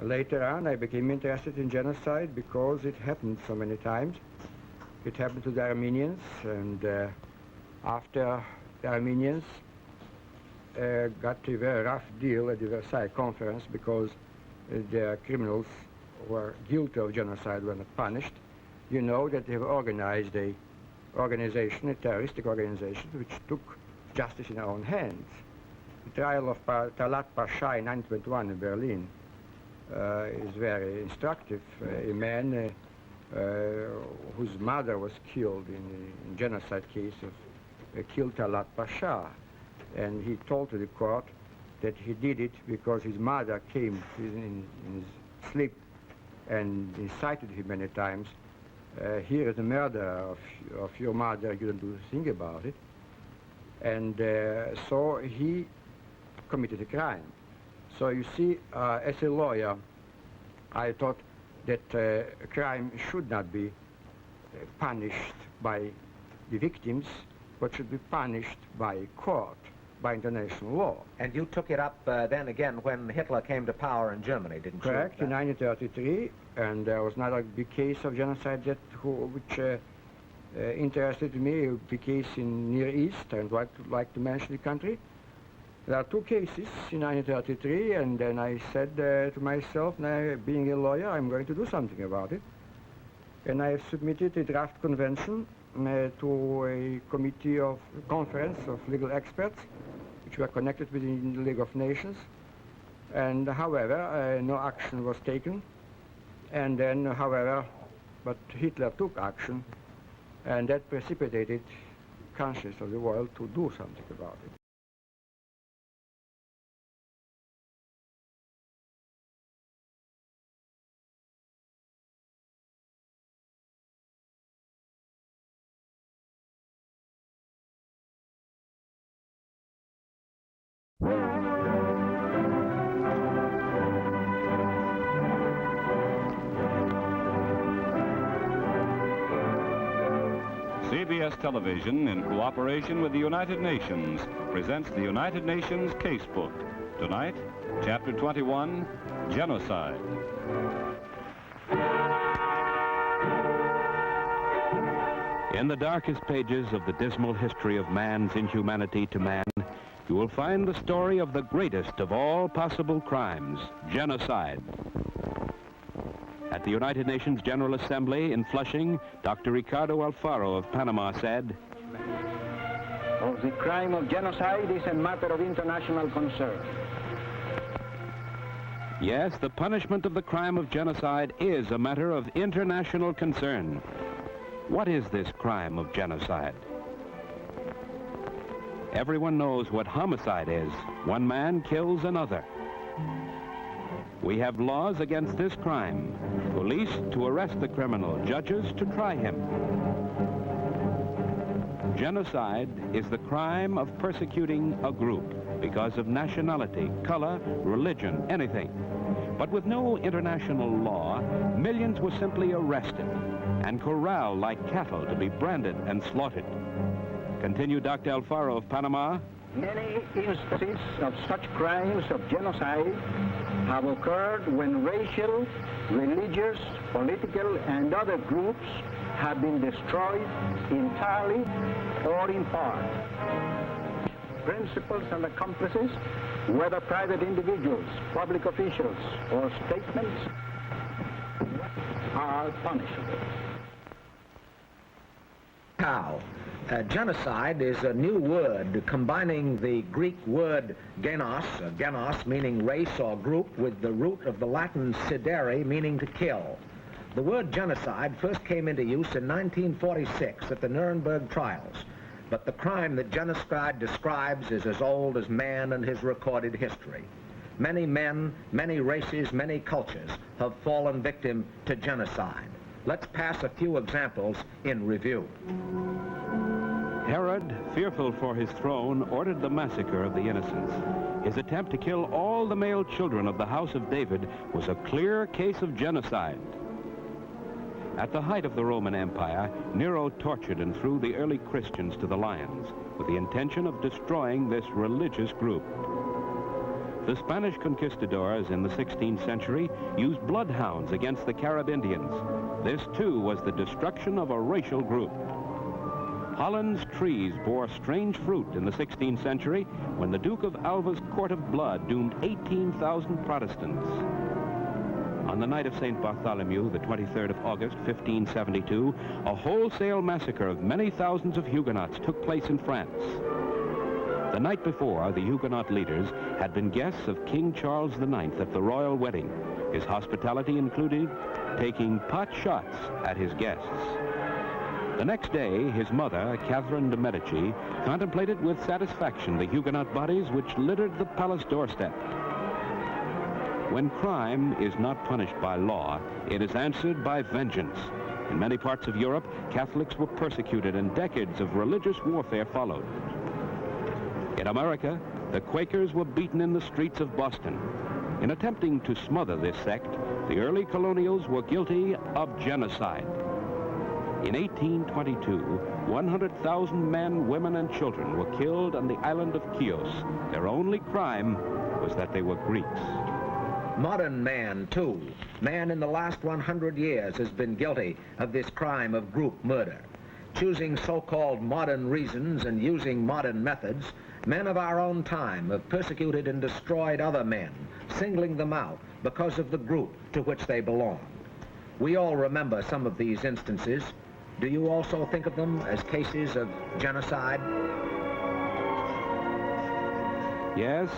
Later on, I became interested in genocide because it happened so many times. It happened to the Armenians, and after the Armenians got a very rough deal at the Versailles Conference because the criminals who were guilty of genocide were not punished. You know that they have organized a terroristic organization, which took justice in their own hands. The trial of Talat Pasha in 1921 in Berlin is very instructive. A man whose mother was killed in a genocide case of killed Talat Pasha, and he told to the court that he did it because his mother came in his sleep and incited him many times. Here is the murder of your mother, you don't do a thing about it. And so he committed a crime. So you see, as a lawyer, I thought that a crime should not be punished by the victims, but should be punished by court, by international law. And you took it up then again when Hitler came to power in Germany, didn't you? Correct, in 1933, and there was another big case of genocide which interested me, a big case in Near East. I would like to mention the country. There are two cases in 1933, and then I said to myself, now being a lawyer, I'm going to do something about it. And I submitted a draft convention to a conference of legal experts, which were connected with the League of Nations. And however, no action was taken. And then, however, but Hitler took action, and that precipitated conscience of the world to do something about it. CBS Television, in cooperation with the United Nations, presents the United Nations Casebook. Tonight, Chapter 21, Genocide. In the darkest pages of the dismal history of man's inhumanity to man, you will find the story of the greatest of all possible crimes, genocide. At the United Nations General Assembly in Flushing, Dr. Ricardo Alfaro of Panama said, The crime of genocide is a matter of international concern. Yes, the punishment of the crime of genocide is a matter of international concern. What is this crime of genocide? Everyone knows what homicide is. One man kills another. We have laws against this crime. Police to arrest the criminal, judges to try him. Genocide is the crime of persecuting a group because of nationality, color, religion, anything. But with no international law, millions were simply arrested and corralled like cattle to be branded and slaughtered. Continue Dr. Alfaro of Panama. Many instances of such crimes of genocide have occurred when racial, religious, political, and other groups have been destroyed entirely or in part. Principals and accomplices, whether private individuals, public officials, or statements, are punishable. How? Genocide is a new word combining the Greek word genos meaning race or group, with the root of the Latin cidere meaning to kill. The word genocide first came into use in 1946 at the Nuremberg trials, but the crime that genocide describes is as old as man and his recorded history. Many men, many races, many cultures have fallen victim to genocide. Let's pass a few examples in review. Herod, fearful for his throne, ordered the massacre of the innocents. His attempt to kill all the male children of the house of David was a clear case of genocide. At the height of the Roman Empire, Nero tortured and threw the early Christians to the lions with the intention of destroying this religious group. The Spanish conquistadors in the 16th century used bloodhounds against the Carib Indians. This, too, was the destruction of a racial group. Holland's trees bore strange fruit in the 16th century when the Duke of Alva's court of blood doomed 18,000 Protestants. On the night of St. Bartholomew, the 23rd of August, 1572, a wholesale massacre of many thousands of Huguenots took place in France. The night before, the Huguenot leaders had been guests of King Charles IX at the royal wedding. His hospitality included taking pot shots at his guests. The next day, his mother, Catherine de Medici, contemplated with satisfaction the Huguenot bodies which littered the palace doorstep. When crime is not punished by law, it is answered by vengeance. In many parts of Europe, Catholics were persecuted and decades of religious warfare followed. In America, the Quakers were beaten in the streets of Boston. In attempting to smother this sect, the early colonials were guilty of genocide. In 1822, 100,000 men, women, and children were killed on the island of Chios. Their only crime was that they were Greeks. Modern man, too. Man in the last 100 years has been guilty of this crime of group murder. Choosing so-called modern reasons and using modern methods, men of our own time have persecuted and destroyed other men, singling them out because of the group to which they belong. We all remember some of these instances. Do you also think of them as cases of genocide? Yes,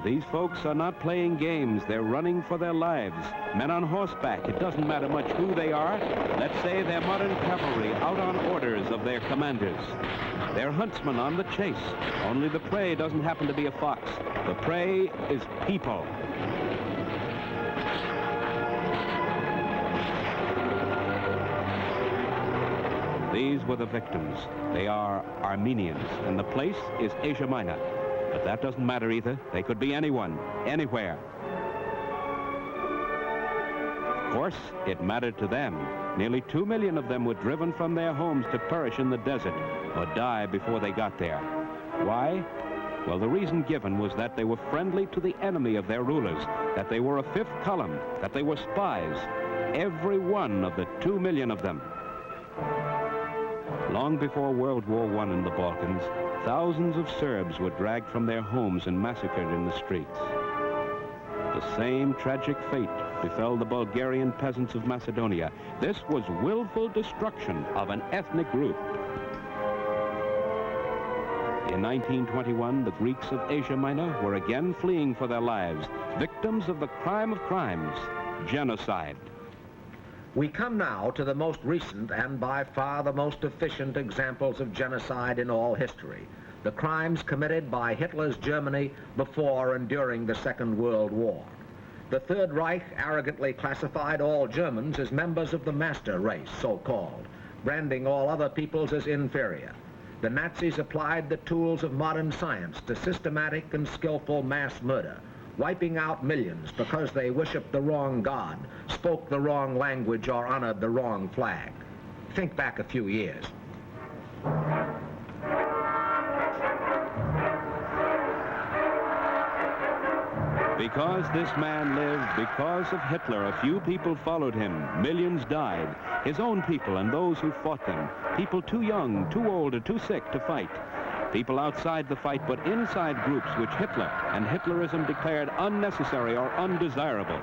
these folks are not playing games. They're running for their lives. Men on horseback, it doesn't matter much who they are. Let's say they're modern cavalry out on orders of their commanders. They're huntsmen on the chase, only the prey doesn't happen to be a fox. The prey is people. These were the victims. They are Armenians, and the place is Asia Minor. But that doesn't matter either. They could be anyone, anywhere. Of course, it mattered to them. Nearly 2 million of them were driven from their homes to perish in the desert or die before they got there. Why? Well, the reason given was that they were friendly to the enemy of their rulers, that they were a fifth column, that they were spies. Every one of the 2 million of them. Long before World War I in the Balkans, thousands of Serbs were dragged from their homes and massacred in the streets. The same tragic fate befell the Bulgarian peasants of Macedonia. This was willful destruction of an ethnic group. In 1921, the Greeks of Asia Minor were again fleeing for their lives, victims of the crime of crimes, genocide. We come now to the most recent and by far the most efficient examples of genocide in all history, the crimes committed by Hitler's Germany before and during the Second World War. The Third Reich arrogantly classified all Germans as members of the master race, so-called, branding all other peoples as inferior. The Nazis applied the tools of modern science to systematic and skillful mass murder, wiping out millions because they worshiped the wrong god, spoke the wrong language, or honored the wrong flag. Think back a few years. Because this man lived, because of Hitler, a few people followed him. Millions died. His own people and those who fought them. People too young, too old, or too sick to fight. People outside the fight, but inside groups which Hitler and Hitlerism declared unnecessary or undesirable.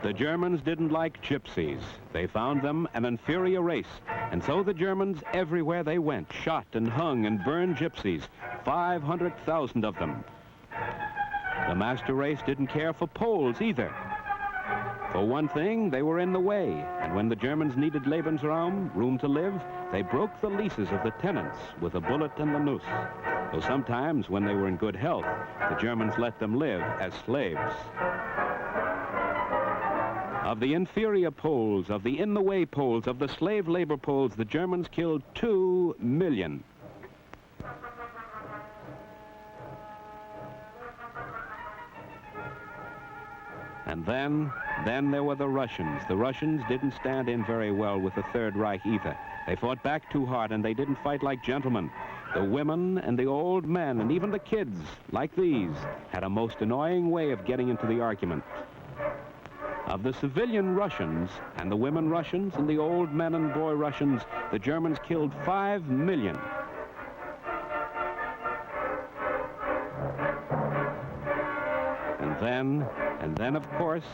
The Germans didn't like gypsies. They found them an inferior race. And so the Germans, everywhere they went, shot and hung and burned gypsies, 500,000 of them. The master race didn't care for Poles either. For one thing, they were in the way. And when the Germans needed Lebensraum, room to live, they broke the leases of the tenants with a bullet and the noose. though sometimes when they were in good health, the Germans let them live as slaves. Of the inferior Poles, of the in-the-way Poles, of the slave labor Poles, the Germans killed 2 million. And then there were the Russians. The Russians didn't stand in very well with the Third Reich either. They fought back too hard, and they didn't fight like gentlemen. The women and the old men and even the kids, like these, had a most annoying way of getting into the argument. Of the civilian Russians and the women Russians and the old men and boy Russians, the Germans killed 5 million. And then, of course,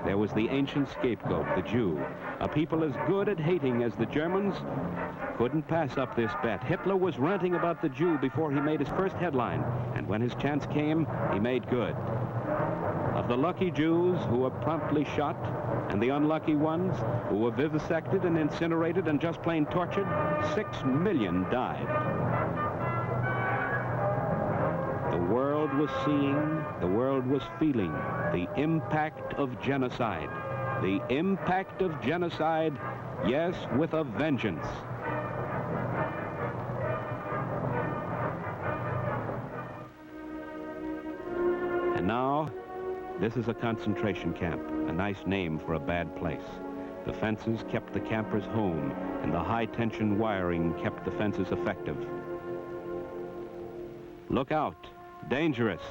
there was the ancient scapegoat, the Jew. A people as good at hating as the Germans couldn't pass up this bet. Hitler was ranting about the Jew before he made his first headline, and when his chance came, he made good. Of the lucky Jews who were promptly shot, and the unlucky ones who were vivisected and incinerated and just plain tortured, 6 million died. The world was seeing, the world was feeling the impact of genocide. The impact of genocide, yes, with a vengeance. And now, this is a concentration camp, a nice name for a bad place. The fences kept the campers home, and the high-tension wiring kept the fences effective. Look out, dangerous.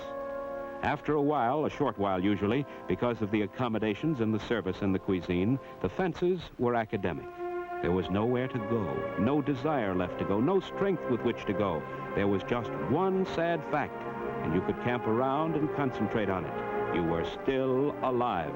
After a while, a short while usually, because of the accommodations and the service and the cuisine, the fences were academic. There was nowhere to go, no desire left to go, no strength with which to go. There was just one sad fact, and you could camp around and concentrate on it. You were still alive.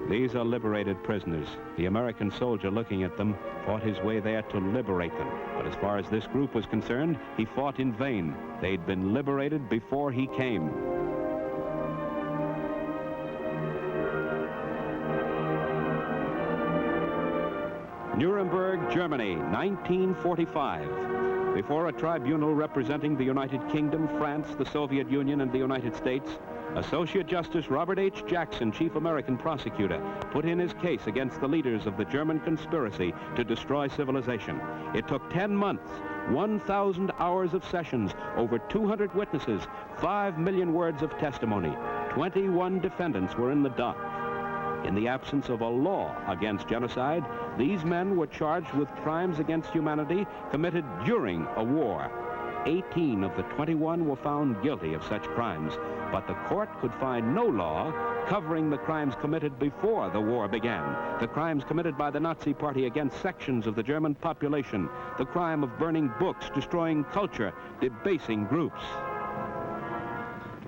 These are liberated prisoners. The American soldier looking at them fought his way there to liberate them. But as far as this group was concerned, he fought in vain. They'd been liberated before he came. Nuremberg, Germany, 1945. Before a tribunal representing the United Kingdom, France, the Soviet Union, and the United States, Associate Justice Robert H. Jackson, chief American prosecutor, put in his case against the leaders of the German conspiracy to destroy civilization. It took 10 months, 1,000 hours of sessions, over 200 witnesses, 5 million words of testimony. 21 defendants were in the dock. In the absence of a law against genocide, these men were charged with crimes against humanity committed during a war. 18 of the 21 were found guilty of such crimes, but the court could find no law covering the crimes committed before the war began, the crimes committed by the Nazi Party against sections of the German population, the crime of burning books, destroying culture, debasing groups.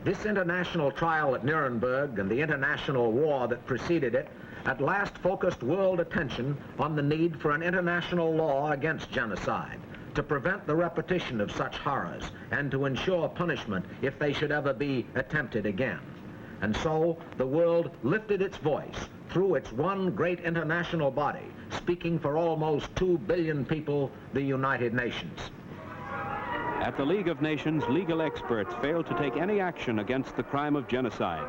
This international trial at Nuremberg and the international war that preceded it at last focused world attention on the need for an international law against genocide, to prevent the repetition of such horrors and to ensure punishment if they should ever be attempted again. And so the world lifted its voice through its one great international body, speaking for almost 2 billion people, the United Nations. At the League of Nations, legal experts failed to take any action against the crime of genocide.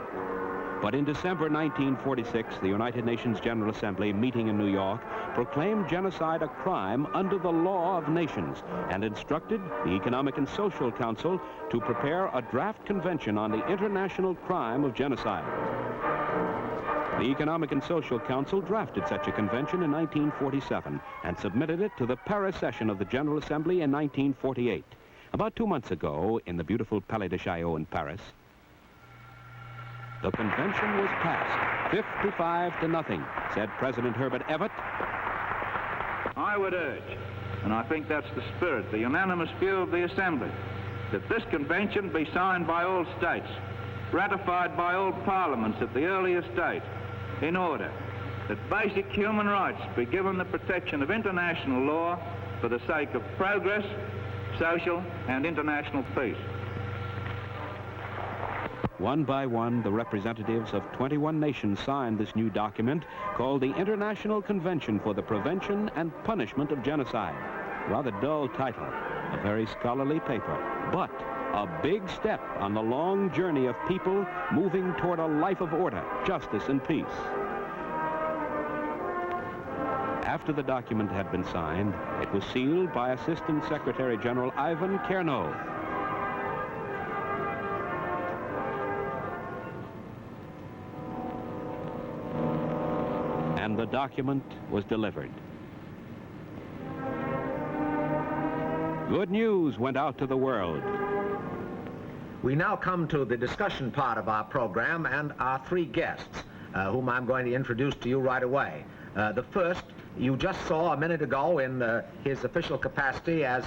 But in December 1946, the United Nations General Assembly, meeting in New York, proclaimed genocide a crime under the law of nations and instructed the Economic and Social Council to prepare a draft convention on the international crime of genocide. The Economic and Social Council drafted such a convention in 1947 and submitted it to the Paris session of the General Assembly in 1948. About 2 months ago, in the beautiful Palais de Chaillot in Paris, the convention was passed, 55-0, said President Herbert Everett. I would urge, and I think that's the spirit, the unanimous view of the Assembly, that this convention be signed by all states, ratified by all parliaments at the earliest date, in order that basic human rights be given the protection of international law for the sake of progress, social and international peace. One by one, the representatives of 21 nations signed this new document called the International Convention for the Prevention and Punishment of Genocide. Rather dull title, a very scholarly paper, but a big step on the long journey of people moving toward a life of order, justice, and peace. After the document had been signed, it was sealed by Assistant Secretary General Ivan Kerno. And the document was delivered. Good news went out to the world. We now come to the discussion part of our program and our three guests, whom I'm going to introduce to you right away. The first, you just saw a minute ago in his official capacity as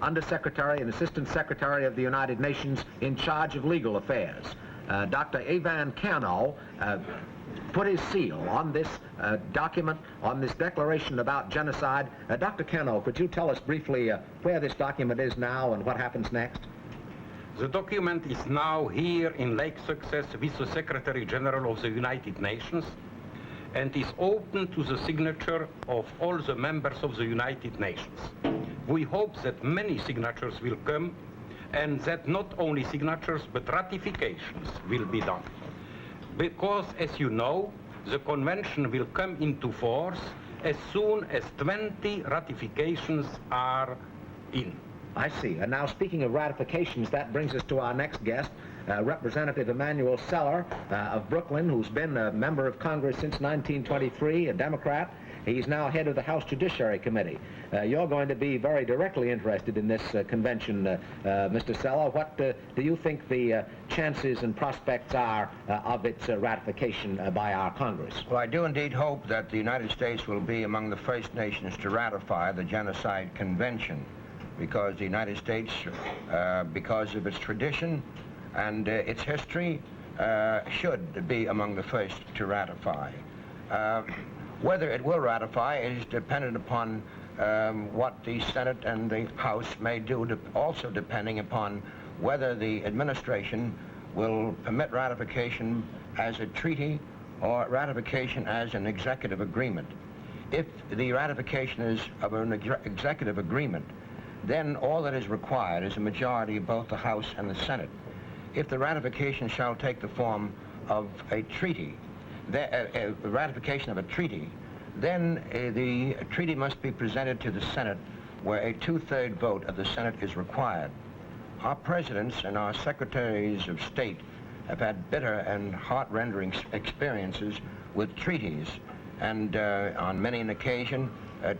Undersecretary and Assistant Secretary of the United Nations in charge of legal affairs. Dr. Ivan Kerno put his seal on this document, on this declaration about genocide. Dr. Kerno, could you tell us briefly where this document is now and what happens next? The document is now here in Lake Success with the Secretary General of the United Nations and is open to the signature of all the members of the United Nations. We hope that many signatures will come and that not only signatures but ratifications will be done. Because, as you know, the convention will come into force as soon as 20 ratifications are in. I see. And now, speaking of ratifications, that brings us to our next guest, Representative Emmanuel Celler of Brooklyn, who's been a member of Congress since 1923, a Democrat. He's now head of the House Judiciary Committee. You're going to be very directly interested in this convention, Mr. Celler. What do you think the chances and prospects are of its ratification by our Congress? Well, I do indeed hope that the United States will be among the first nations to ratify the Genocide Convention, because the United States, because of its tradition and its history, should be among the first to ratify. Whether it will ratify is dependent upon what the Senate and the House may do, also depending upon whether the administration will permit ratification as a treaty or ratification as an executive agreement. If the ratification is of an executive agreement, then all that is required is a majority of both the House and the Senate. If the ratification shall take the form of a treaty, the ratification of a treaty, then the treaty must be presented to the Senate, where a two-third vote of the Senate is required. Our presidents and our secretaries of state have had bitter and heart-rending experiences with treaties, and on many an occasion,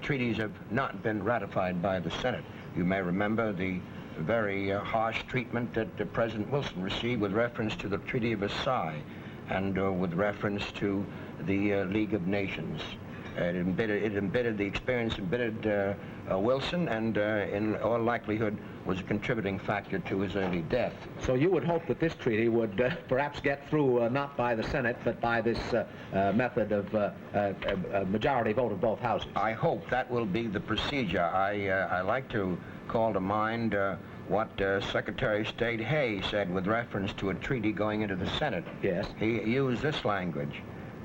treaties have not been ratified by the Senate. You may remember the very harsh treatment that President Wilson received with reference to the Treaty of Versailles and with reference to the League of Nations. It embittered the experience, embittered Wilson, and in all likelihood was a contributing factor to his early death. So you would hope that this treaty would perhaps get through not by the Senate, but by this method of majority vote of both houses. I hope that will be the procedure. I like to call to mind what Secretary of State Hay said with reference to a treaty going into the Senate. Yes. He used this language,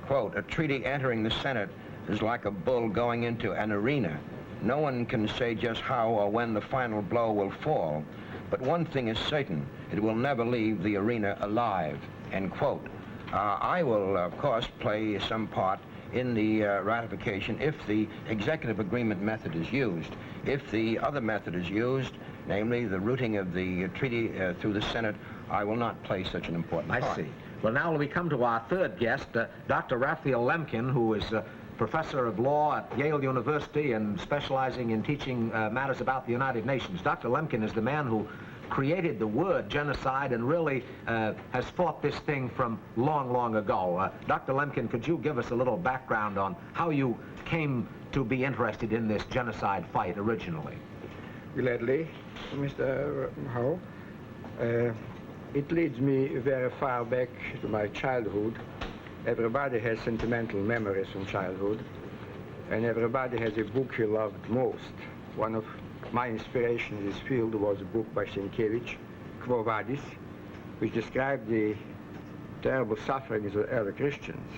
quote, "A treaty entering the Senate is like a bull going into an arena. No one can say just how or when the final blow will fall, but one thing is certain, it will never leave the arena alive," end quote. I will, of course, play some part in the ratification if the executive agreement method is used. If the other method is used, namely the routing of the treaty through the Senate, I will not play such an important part. I see. Well, now we come to our third guest, Dr. Raphael Lemkin, who is professor of law at Yale University and specializing in teaching matters about the United Nations. Dr. Lemkin is the man who created the word genocide and really has fought this thing from long, long ago. Dr. Lemkin, could you give us a little background on how you came to be interested in this genocide fight originally? Gladly, Mr. Howe. It leads me very far back to my childhood. Everybody has sentimental memories from childhood, and everybody has a book he loved most. one of my inspirations in this field was a book by Sienkiewicz, Quo Vadis, which described the terrible sufferings of early Christians.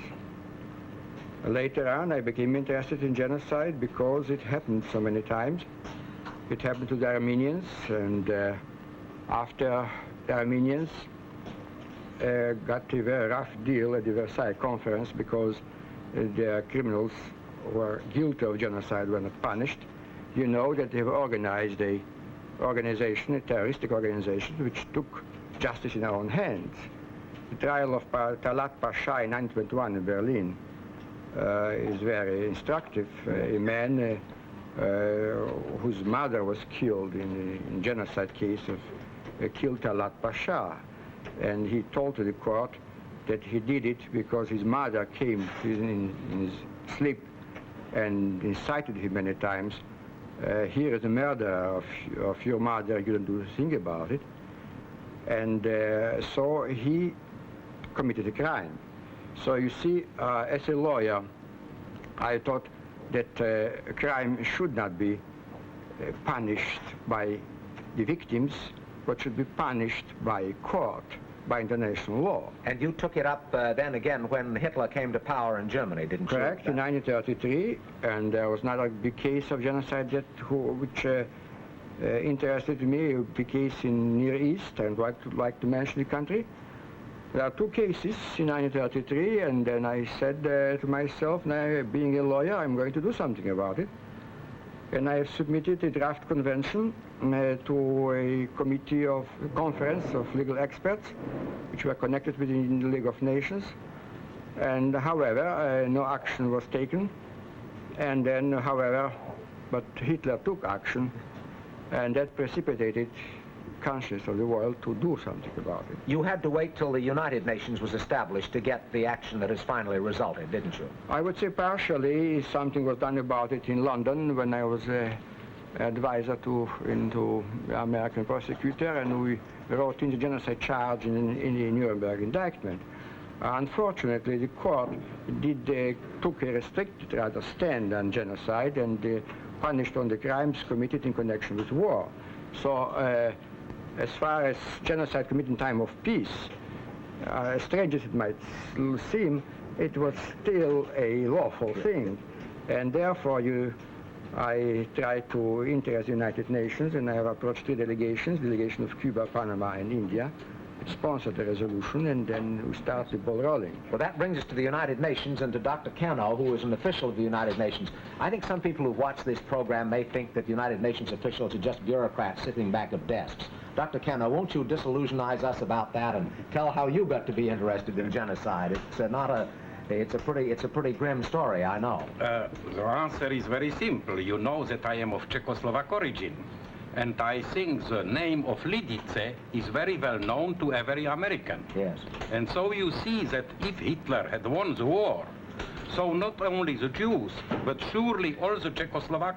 Later on, I became interested in genocide because it happened so many times. It happened to the Armenians, and after the Armenians got a very rough deal at the Versailles Conference because the criminals were guilty of genocide were not punished. You know that they have organized a terroristic organization, which took justice in our own hands. The trial of Talat Pasha in 1921 in Berlin is very instructive. A man whose mother was killed in a genocide case of killed Talat Pasha, and he told to the court that he did it because his mother came in his sleep and incited him many times. Here is the murder of your mother, you don't do a thing about it. And so he committed a crime. So you see, as a lawyer, I thought that a crime should not be punished by the victims, but should be punished by a court, by international law. And you took it up then again when Hitler came to power in Germany, didn't you? Correct, in 1933, and there was another big case of genocide which interested me, a big case in Near East, and I'd like to mention the country. There are two cases in 1933, and then I said to myself, now being a lawyer, I'm going to do something about it. And I have submitted a draft convention to a conference of legal experts, which were connected with the League of Nations. And however, no action was taken. And then, however, but Hitler took action, and that precipitated conscience of the world to do something about it. You had to wait till the United Nations was established to get the action that has finally resulted, didn't you? I would say partially. Something was done about it in London when I was advisor to the American prosecutor, and we wrote in the genocide charge in the Nuremberg indictment. Unfortunately, the court took a restricted rather stand on genocide and punished on the crimes committed in connection with war. So as far as genocide committed in time of peace, as strange as it might seem, it was still a lawful thing. And therefore, I tried to interest the United Nations, and I have approached three delegations, delegation of Cuba, Panama, and India. It sponsored the resolution, and then we started the ball rolling. Well, that brings us to the United Nations and to Dr. Kerno, who is an official of the United Nations. I think some people who watch this program may think that the United Nations officials are just bureaucrats sitting back at desks. Dr. Kerno, won't you disillusionize us about that and tell how you got to be interested in genocide? It's a pretty grim story, I know. The answer is very simple. You know that I am of Czechoslovak origin. And I think the name of Lidice is very well known to every American. Yes. And so you see that if Hitler had won the war, so not only the Jews, but surely all the Czechoslovak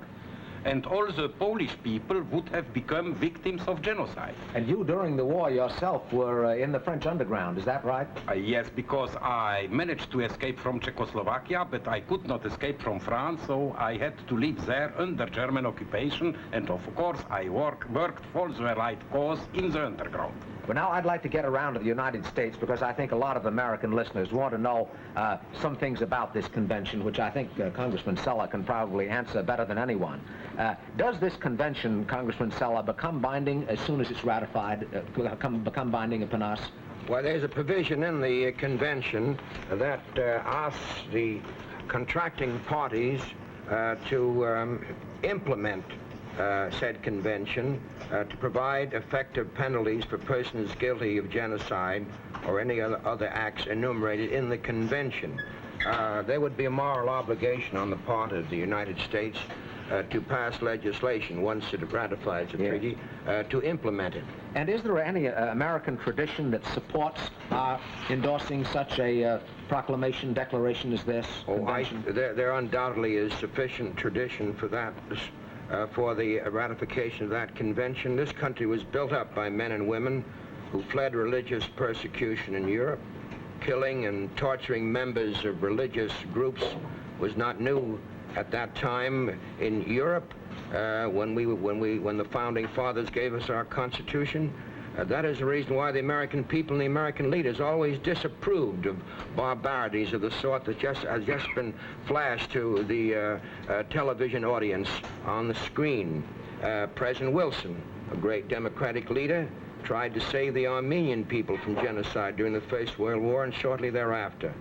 and all the Polish people would have become victims of genocide. And you, during the war yourself, were in the French underground, is that right? Yes, because I managed to escape from Czechoslovakia, but I could not escape from France, so I had to live there under German occupation, and of course I worked for the right cause in the underground. But now I'd like to get around to the United States, because I think a lot of American listeners want to know some things about this convention, which I think Congressman Celler can probably answer better than anyone. Does this convention, Congressman Celler, become binding as soon as it's ratified, become binding upon us? Well, there's a provision in the convention that asks the contracting parties to implement said convention, to provide effective penalties for persons guilty of genocide or any other acts enumerated in the convention. There would be a moral obligation on the part of the United States to pass legislation once it ratifies the treaty, to implement it. And is there any American tradition that supports endorsing such a proclamation, declaration as this convention? There undoubtedly is sufficient tradition for that, for the ratification of that convention. This country was built up by men and women who fled religious persecution in Europe. Killing and torturing members of religious groups was not new at that time in Europe, when the founding fathers gave us our Constitution. That is the reason why the American people and the American leaders always disapproved of barbarities of the sort that has just been flashed to the television audience on the screen. President Wilson, a great Democratic leader, tried to save the Armenian people from genocide during the First World War and shortly thereafter.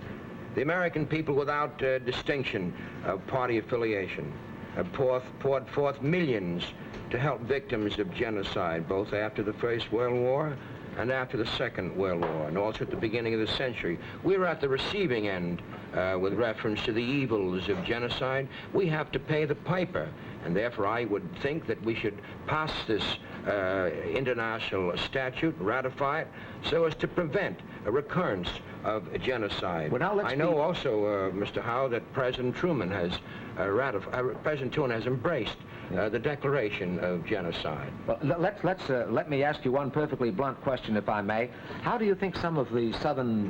The American people, without distinction of party affiliation, poured forth millions to help victims of genocide, both after the First World War and after the Second World War, and also at the beginning of the century. We're at the receiving end with reference to the evils of genocide. We have to pay the piper, and therefore I would think that we should pass this international statute, ratify it, so as to prevent a recurrence of genocide. Well, I know also, Mr. Howe, that President Truman has President Truman has embraced the declaration of genocide. Well, let me ask you one perfectly blunt question, if I may. How do you think some of the Southern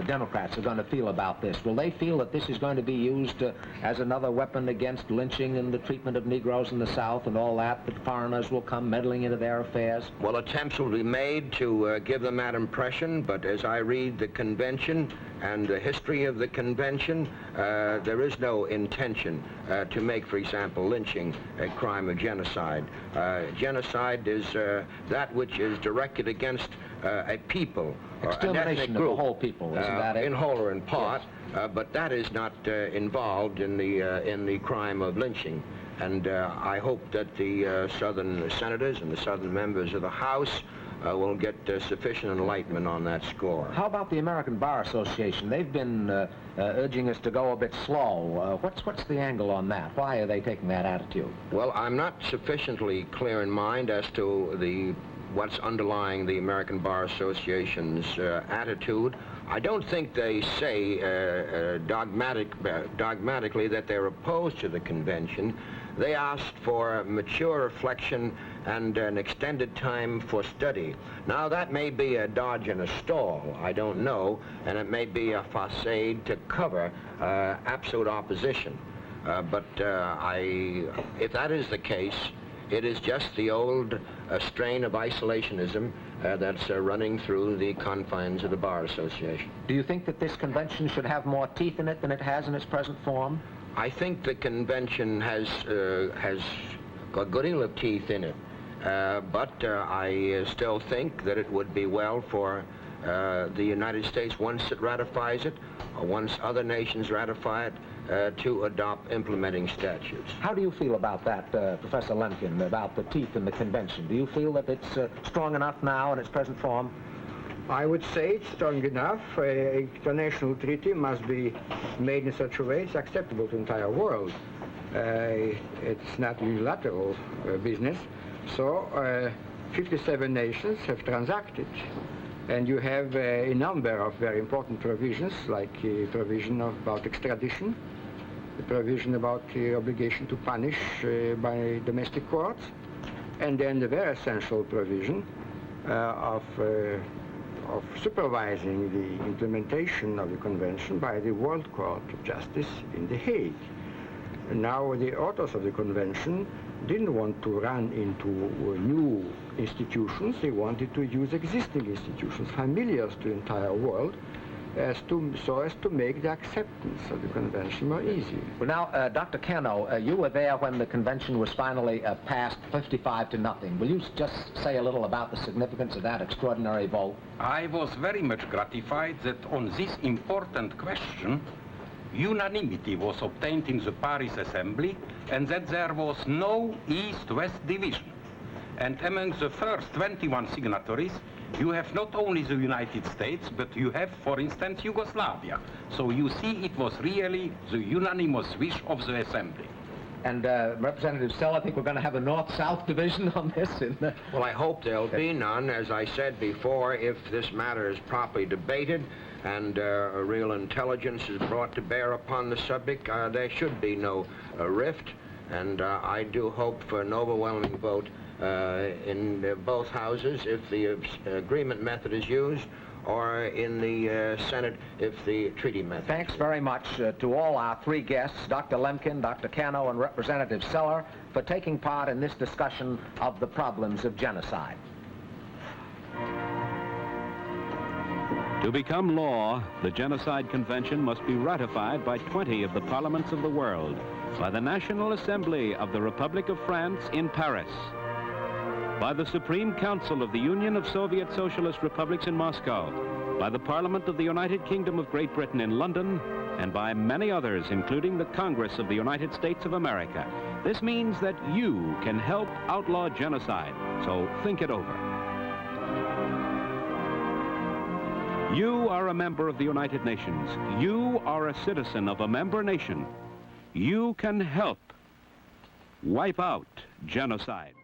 Democrats are going to feel about this? Will they feel that this is going to be used as another weapon against lynching and the treatment of Negroes in the South and all that foreigners will come meddling into their affairs? Well, attempts will be made to give them that impression, but as I read the convention and the history of the convention, there is no intention to make, for example, lynching a crime of genocide. Genocide is that which is directed against a people or an ethnic group. Of the whole people, isn't that it? In whole or in part, yes. But that is not involved in the crime of lynching. And I hope that the Southern senators and the Southern members of the House will get sufficient enlightenment on that score. How about the American Bar Association? They've been urging us to go a bit slow. What's the angle on that? Why are they taking that attitude? Well, I'm not sufficiently clear in mind as to what's underlying the American Bar Association's attitude. I don't think they say dogmatically that they're opposed to the convention. They asked for mature reflection and an extended time for study. Now, that may be a dodge and a stall, I don't know, and it may be a facade to cover absolute opposition. But if that is the case, it is just the old strain of isolationism that's running through the confines of the Bar Association. Do you think that this convention should have more teeth in it than it has in its present form? I think the convention has got a good deal of teeth in it, but I still think that it would be well for the United States, once it ratifies it, or once other nations ratify it, to adopt implementing statutes. How do you feel about that, Professor Lemkin, about the teeth in the convention? Do you feel that it's strong enough now in its present form? I would say it's strong enough. An international treaty must be made in such a way it's acceptable to the entire world. It's not unilateral business. So 57 nations have transacted. And you have a number of very important provisions, like the provision about extradition, the provision about the obligation to punish by domestic courts, and then the very essential provision of supervising the implementation of the convention by the World Court of Justice in The Hague. Now, the authors of the convention didn't want to run into new institutions. They wanted to use existing institutions, familiar to the entire world, so as to make the acceptance of the convention more easy. Well, now, Dr. Kerno, you were there when the convention was finally passed 55-0. Will you just say a little about the significance of that extraordinary vote? I was very much gratified that on this important question, unanimity was obtained in the Paris Assembly, and that there was no East-West division. And among the first 21 signatories, you have not only the United States, but you have, for instance, Yugoslavia. So you see, it was really the unanimous wish of the Assembly. And Representative Celler, I think we're going to have a North-South division on this. Well, I hope there'll be none. As I said before, if this matter is properly debated and a real intelligence is brought to bear upon the subject, there should be no rift. And I do hope for an overwhelming vote in both houses if the agreement method is used, or in the Senate if the treaty method. Thanks very much to all our three guests, Dr. Lemkin, Dr. Kerno, and Representative Celler, for taking part in this discussion of the problems of genocide. To become law, the Genocide Convention must be ratified by 20 of the parliaments of the world, by the National Assembly of the Republic of France in Paris, by the Supreme Council of the Union of Soviet Socialist Republics in Moscow, by the Parliament of the United Kingdom of Great Britain in London, and by many others, including the Congress of the United States of America. This means that you can help outlaw genocide, so think it over. You are a member of the United Nations. You are a citizen of a member nation. You can help wipe out genocide.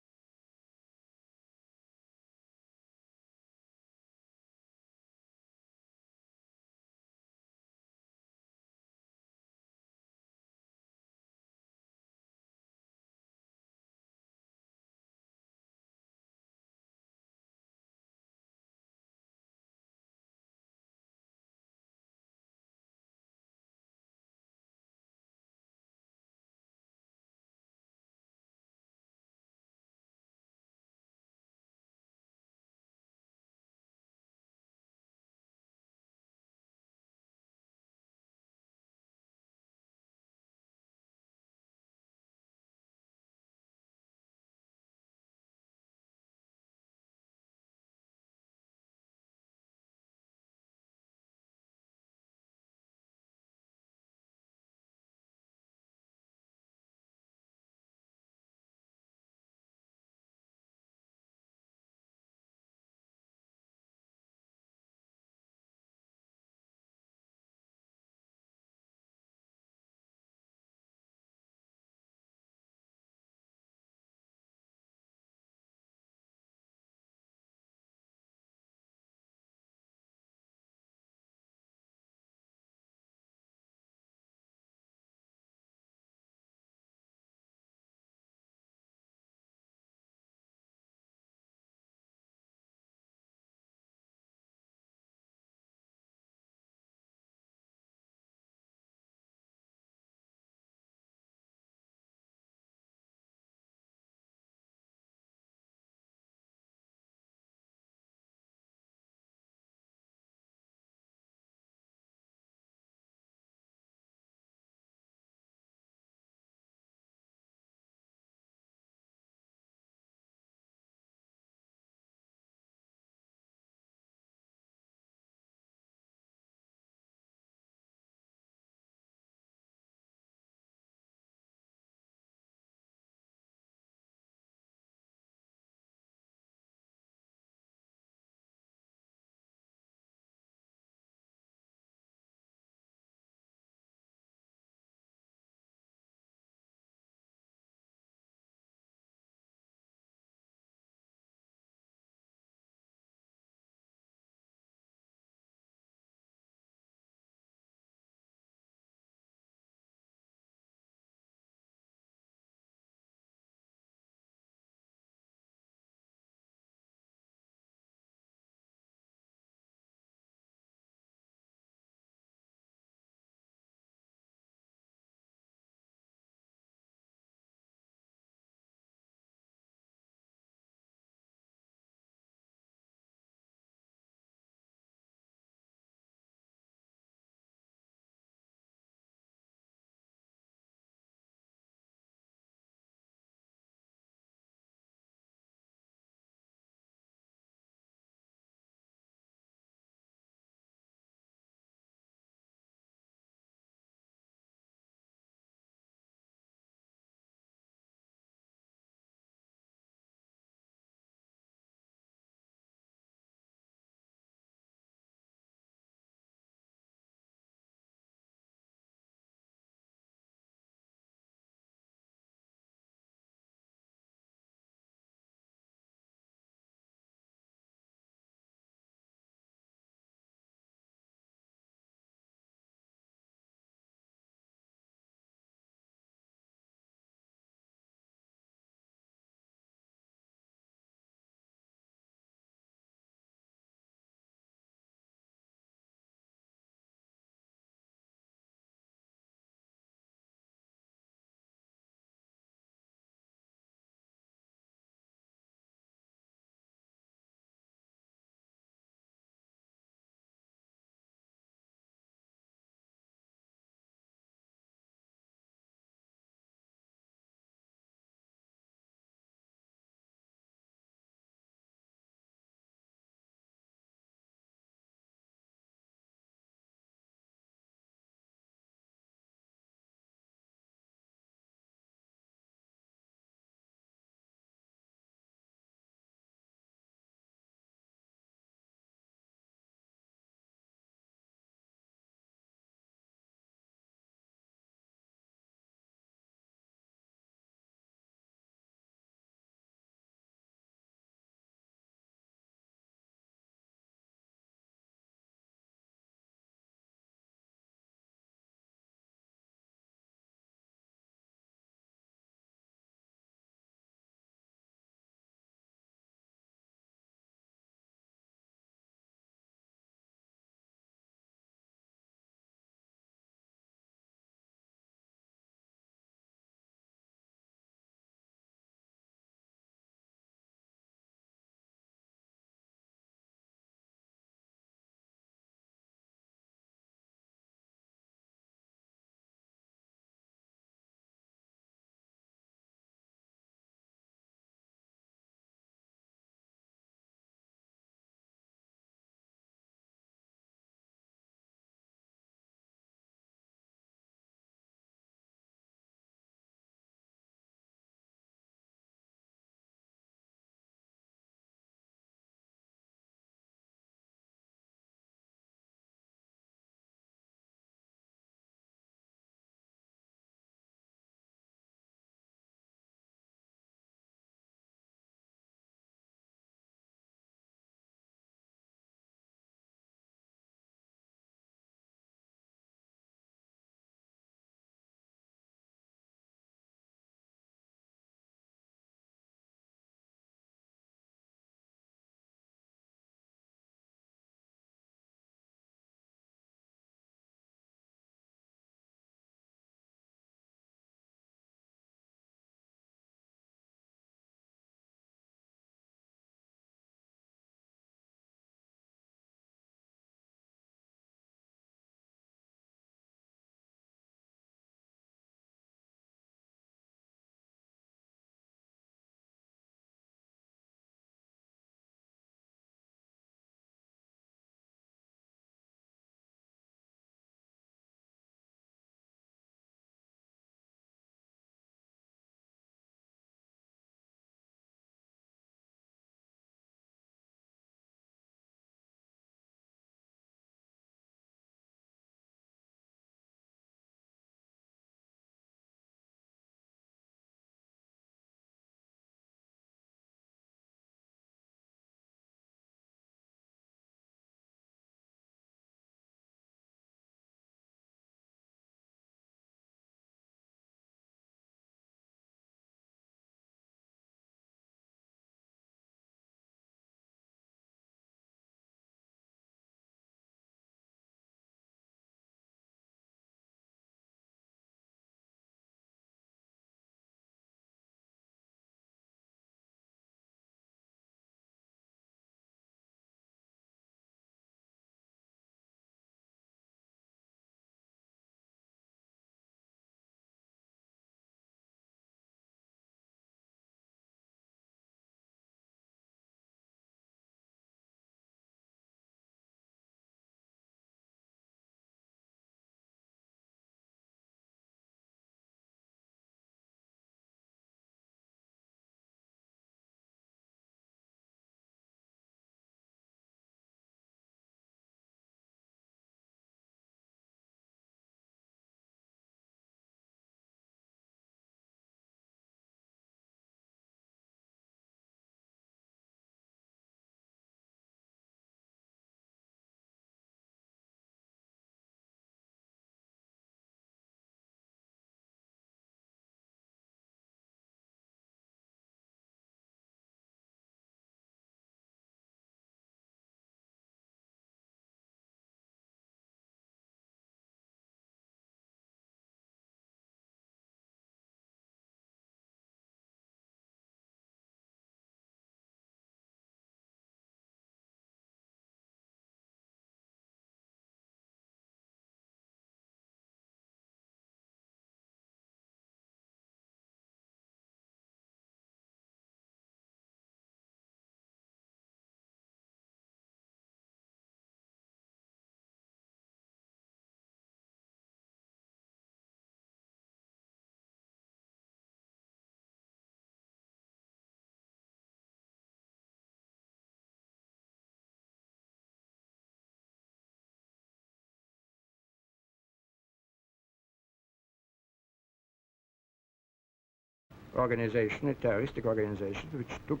organization, a terroristic organization, which took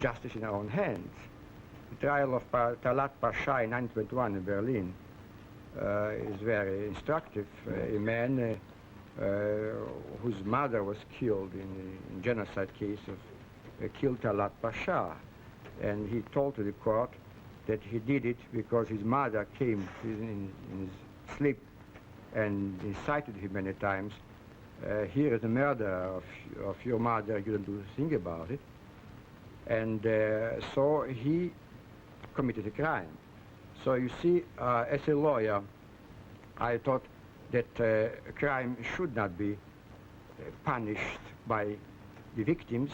justice in our own hands. The trial of Talat Pasha in 1921 in Berlin is very instructive. A man whose mother was killed in a genocide case of killed Talat Pasha, and he told to the court that he did it because his mother came in his sleep and incited him many times. Here is the murder of your mother, you don't do a thing about it. And so he committed a crime. So you see, as a lawyer, I thought that a crime should not be punished by the victims,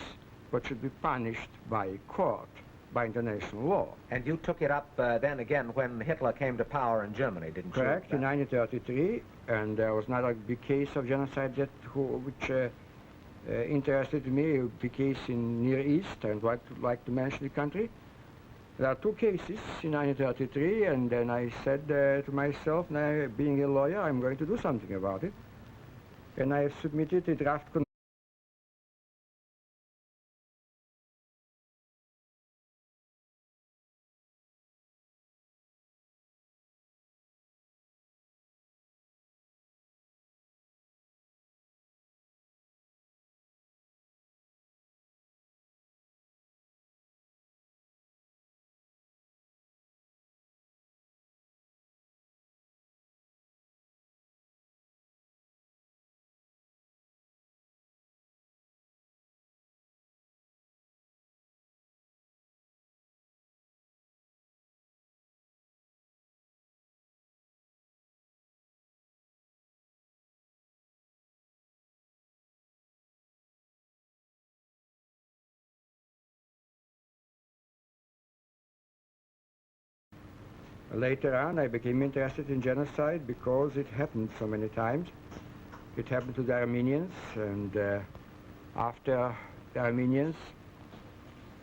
but should be punished by court, by international law. And you took it up then again when Hitler came to power in Germany, didn't you? Correct, in 1933, and there was another big case of genocide which interested me, a big case in Near East, and I'd like to mention the country. There are two cases in 1933, and then I said to myself, now being a lawyer, I'm going to do something about it. And I submitted a draft. Later on, I became interested in genocide because it happened so many times. It happened to the Armenians, and after the Armenians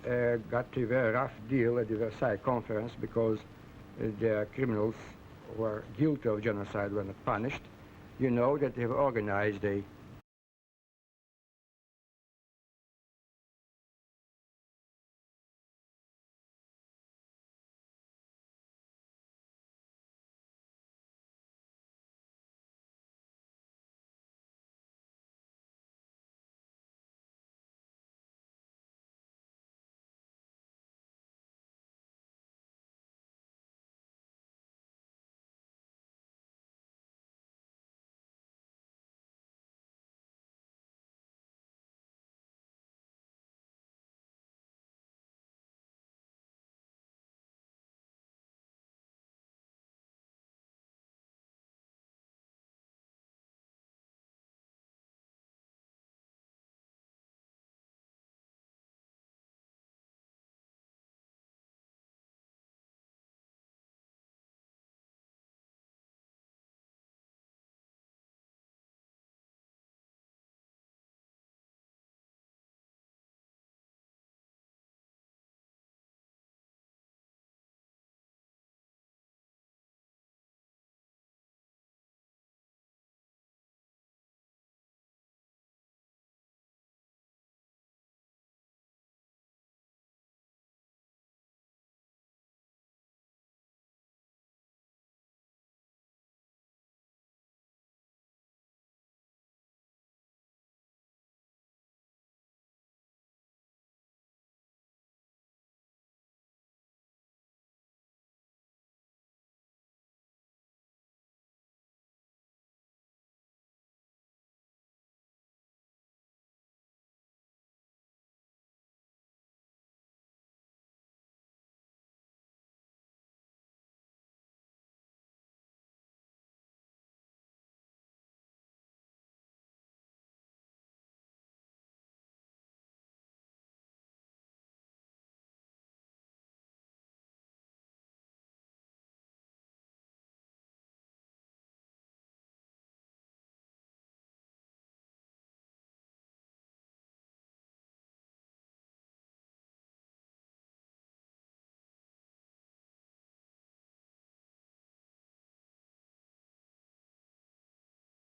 got a very rough deal at the Versailles Conference because the criminals who were guilty of genocide were not punished, you know that they have organized a